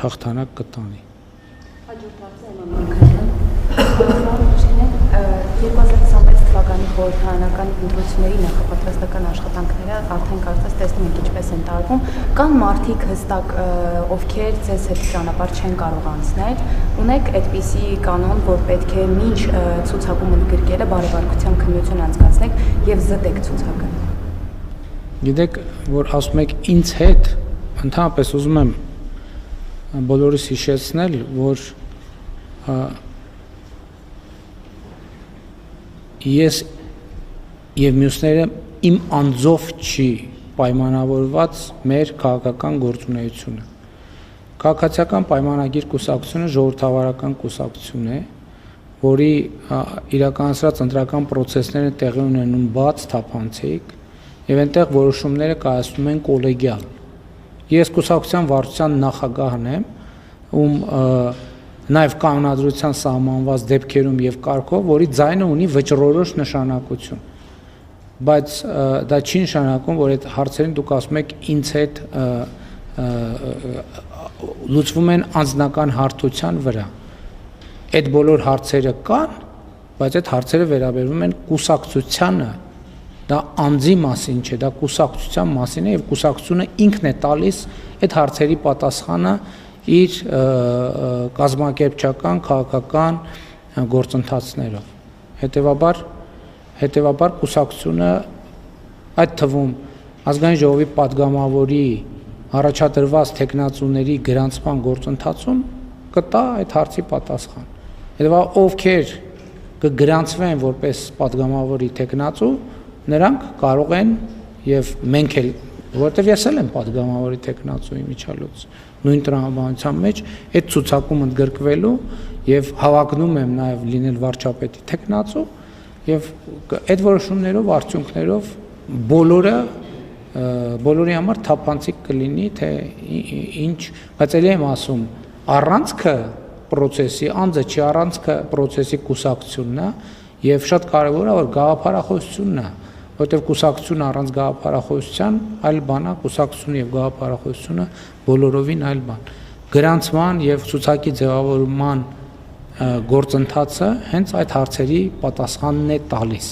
հաղթանակ կտանի։ Հաջորդ հարցը Էմման 2026 թվականի խորհրդարանական ընտրությունների նախապատրաստական աշխատանքները արդեն կարծես տեսնում եք ինչպես են տարվում, կան մարդիկ հստակ, ովքեր ձեզ հետ ճանապարհ չեն կարող անցնել, ունեք այդպիսի կանոն, որ պետք է մինչ ցուցակում ընդգրկելը բարեվարկության քննություն անցկացնեք եւ զտեք ցուցակը։ Գիտեք, որ ասում եք ինձ հետ, ընդհանրապես ուզում եմ բոլորիս հիշեցնել, որ ես եւ մյուսները իմ անձով չի պայմանավորված մեր քաղաքական գործունեությունը։ Քաղաքացիական պայմանագիր կուսակցությունը ժողովրդավարական կուսակցություն է, որի իրականացրած ընտրական process-ները տեղի ունենում բաց, թափանցիկ, եւ այնտեղ որոշումները կայացնում են կոլեգիալ։ Ես կուսակցության վարչության նախագահն եմ, ում նաև կանոնադրության սահմանված դեպքերում եւ կարգով, որի ձայնը ունի վճռորոշ նշանակություն։ Բայց դա չի նշանակում, որ այդ հարցերին դուք ասում եք ինձ հետ լուծվում են անձնական հարթության վրա։ Այդ բոլոր հարցերը կան, բայց այդ հարցերը վերաբերվում են կուսակցությանը։ Դա անձի մասին չէ, դա կուսակցության մասին է եւ կուսակցությունը ինքն է տալիս այդ հարցերի պատասխանը իր կազմակերպչական, քաղաքական գործընթացներով։ Հետևաբար կուսակցությունը այդ թվում ազգային ժողովի падգամավորի առաջադրված տեխնացուների գրանցման գործընթացում կտա այդ հարցի պատասխան։ Հետևաբար ովքեր կգրանցվեն որպես падգամավորի տեխնացու նրանք կարող են եւ մենք էլ, որովհետեւ ես էլ եմ падգամավորի տեխնացուի միջալոց նույն տրամաբանության մեջ այդ ցուցակում ընդգրկվելու եւ հավակնում եմ նաեւ լինել վարչապետի տեխնացու եւ այդ որոշումներով արդյունքներով բոլորի համար թափանցիկ կլինի թե ինչ, բայց ելի եմ ասում առանցքը process-ի անձը չի առանցքը process-ի կուսակցությունն է եւ շատ կարեւոր է որ գաղափարախոսությունն է որտեղ կուսակցությունը առանց գաղափարախոսության այլ բան է, կուսակցությունը եւ գաղափարախոսությունը բոլորովին այլ բան։ Գրանցման եւ ցուցակի ձևավորման գործընթացը հենց այդ հարցերի պատասխանն է տալիս։